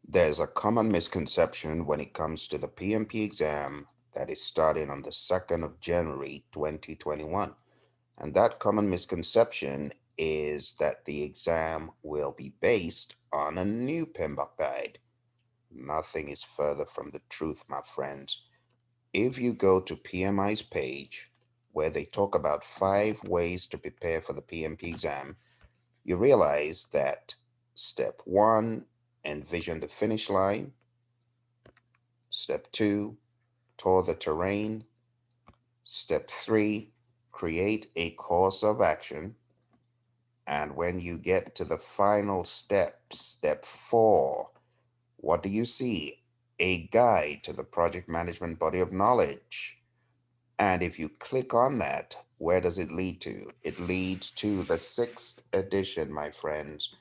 There's a common misconception when it comes to the PMP exam that is starting on the 2nd of January 2021. And that common misconception is that the exam will be based on a new PMBOK guide. Nothing is further from the truth, my friends. If you go to PMI's page, where they talk about 5 ways to prepare for the PMP exam, you realize that step 1, envision the finish line. Step 2, tour the terrain. Step 3, create a course of action. And when you get to the final step, step 4, what do you see? A guide to the project management body of knowledge. And if you click on that, where does it lead to? It leads to the 6th edition, my friends.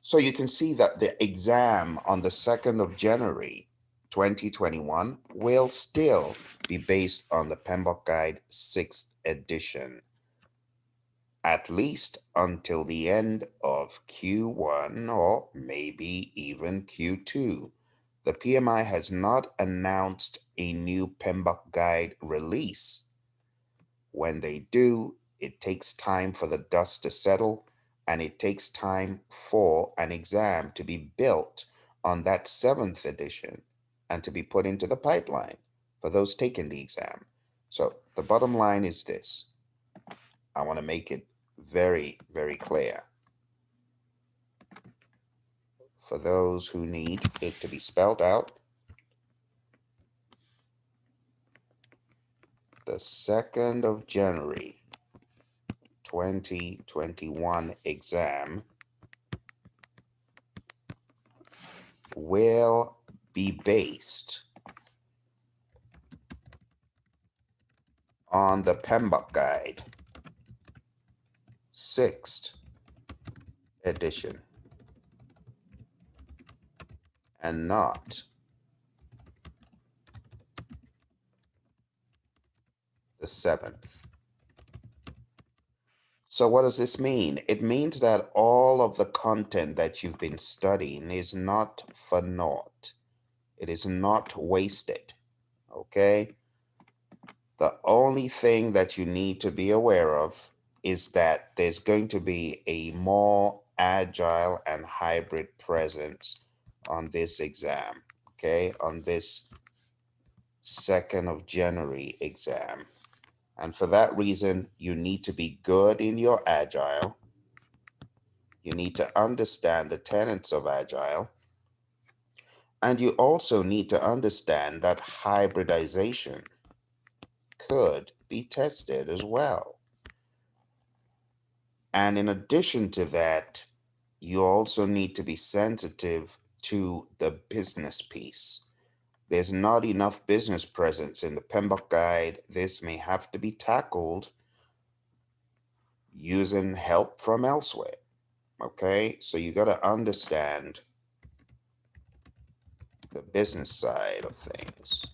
So you can see that the exam on the 2nd of January 2021 will still be based on the PMBOK Guide 6th edition, at least until the end of Q1 or maybe even Q2. The PMI has not announced a new PMBOK Guide release. When they do, it takes time for the dust to settle, and it takes time for an exam to be built on that 7th edition and to be put into the pipeline for those taking the exam. So the bottom line is this. I want to make it very, very clear for those who need it to be spelled out. The 2nd of January 2021 exam will be based on the PMBOK Guide 6th edition and not the 7th. So what does this mean? It means that all of the content that you've been studying is not for naught. It is not wasted, okay? The only thing that you need to be aware of is that there's going to be a more agile and hybrid presence on this exam, okay? On this 2nd of January exam. And for that reason, you need to be good in your agile. You need to understand the tenets of agile. And you also need to understand that hybridization could be tested as well. And in addition to that, you also need to be sensitive to the business piece. There's not enough business presence in the PMBOK Guide. This may have to be tackled using help from elsewhere. Okay, so you got to understand the business side of things.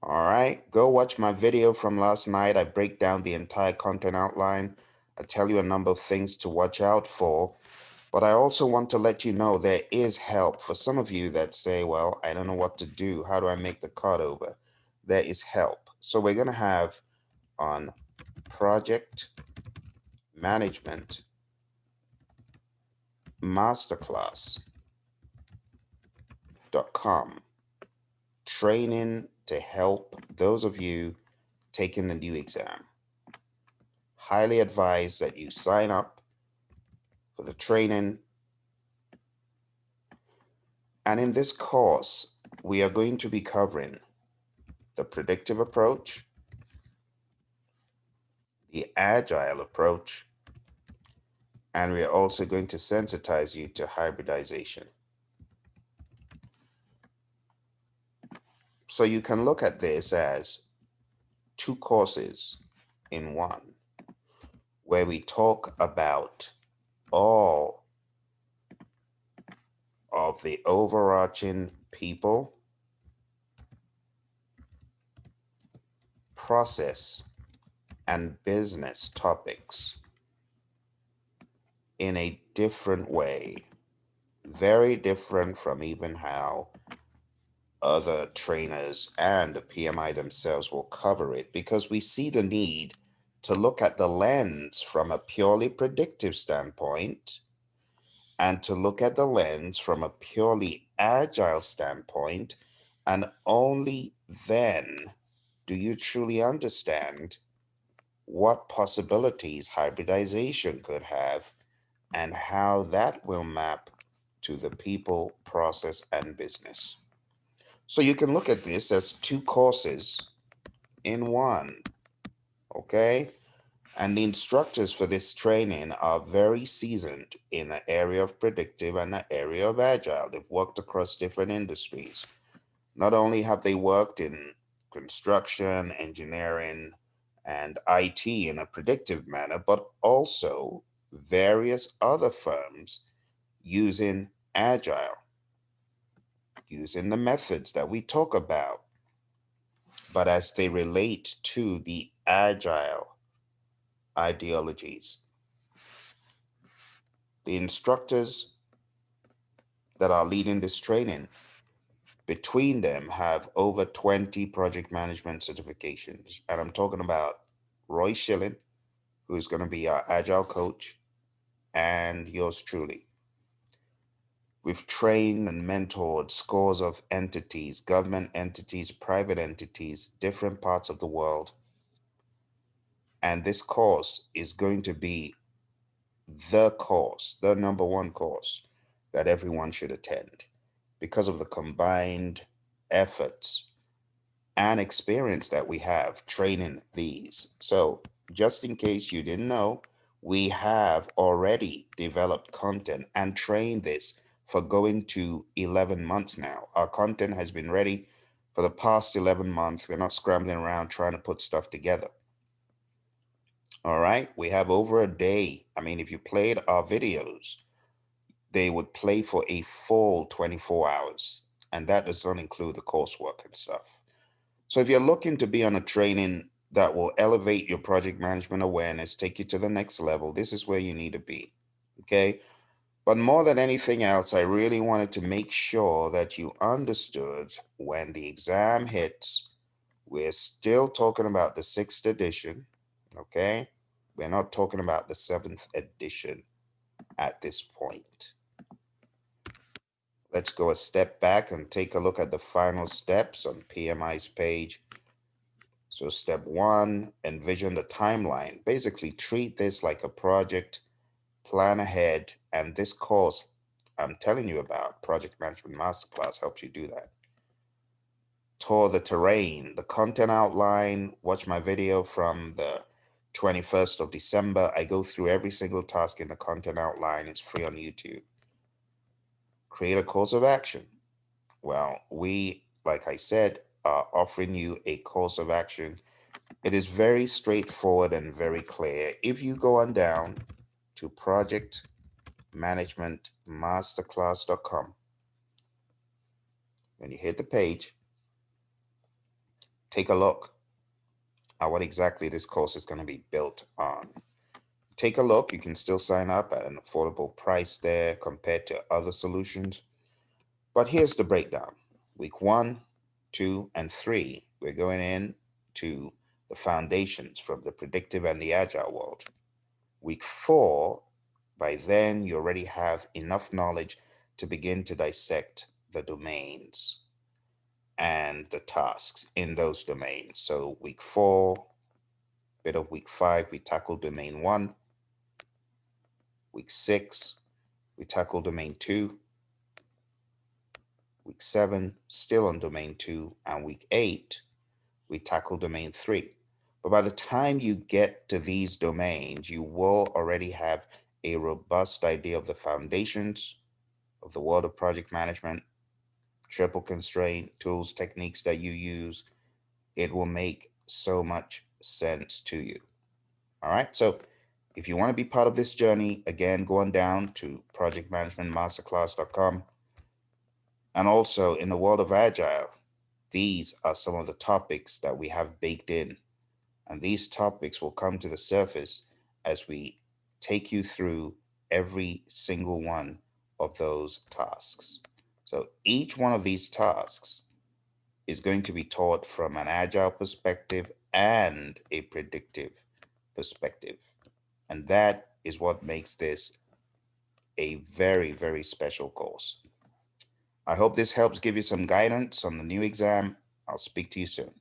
All right, go watch my video from last night. I break down the entire content outline. I tell you a number of things to watch out for. But I also want to let you know there is help for some of you that say, well, I don't know what to do. How do I make the cut over? There is help. So we're going to have on project management masterclass.com training to help those of you taking the new exam. Highly advise that you sign up for the training. And in this course, we are going to be covering the predictive approach, the agile approach, and we are also going to sensitize you to hybridization. So you can look at this as 2 courses in one, where we talk about all of the overarching people, process, and business topics in a different way very different from even how other trainers and the PMI themselves will cover it, because we see the need to look at the lens from a purely predictive standpoint and to look at the lens from a purely agile standpoint. And only then do you truly understand what possibilities hybridization could have and how that will map to the people, process, and business. So you can look at this as two courses in one, okay? And the instructors for this training are very seasoned in the area of predictive and the area of agile. They've worked across different industries. Not only have they worked in construction, engineering, and IT in a predictive manner, but also various other firms using agile, using the methods that we talk about, but as they relate to the agile ideologies. The instructors that are leading this training, between them, have over 20 project management certifications. And I'm talking about Roy Schilling, who's going to be our agile coach, and yours truly. We've trained and mentored scores of entities, government entities, private entities, different parts of the world. And this course is going to be the course, the number one course that everyone should attend because of the combined efforts and experience that we have training these. So, just in case you didn't know, we have already developed content and trained this for going to 11 months now. Our content has been ready for the past 11 months. We're not scrambling around trying to put stuff together. All right. We have over a day. I mean, if you played our videos, they would play for a full 24 hours. And that does not include the coursework and stuff. So if you're looking to be on a training that will elevate your project management awareness, take you to the next level, this is where you need to be. Okay. But more than anything else, I really wanted to make sure that you understood when the exam hits, we're still talking about the sixth edition. Okay. We're not talking about the seventh edition at this point. Let's go a step back and take a look at the final steps on PMI's page. So step one, envision the timeline. Basically treat this like a project, plan ahead, and this course I'm telling you about, Project Management Masterclass, helps you do that. Tour the terrain, the content outline, watch my video from the 21st of December. I go through every single task in the content outline. It's free on YouTube. Create a course of action. Well, we, like I said, are offering you a course of action. It is very straightforward and very clear. If you go on down to projectmanagementmasterclass.com, when you hit the page, take a look at what exactly this course is going to be built on. Take a look. You can still sign up at an affordable price there compared to other solutions. But here's the breakdown. Week 1, 2, and 3, we're going in to the foundations from the predictive and the agile world. Week 4, by then you already have enough knowledge to begin to dissect the domains and the tasks in those domains. So week 4, bit of week 5, we tackle domain 1. Week 6, we tackle domain 2. Week 7, still on domain 2. And week 8, we tackle domain 3. But by the time you get to these domains, you will already have a robust idea of the foundations of the world of project management, triple constraint, tools, techniques that you use. It will make so much sense to you. All right. So if you want to be part of this journey, again, go on down to projectmanagementmasterclass.com. And also in the world of agile, these are some of the topics that we have baked in. And these topics will come to the surface as we take you through every single one of those tasks. So each one of these tasks is going to be taught from an agile perspective and a predictive perspective. And that is what makes this a very, very special course. I hope this helps give you some guidance on the new exam. I'll speak to you soon.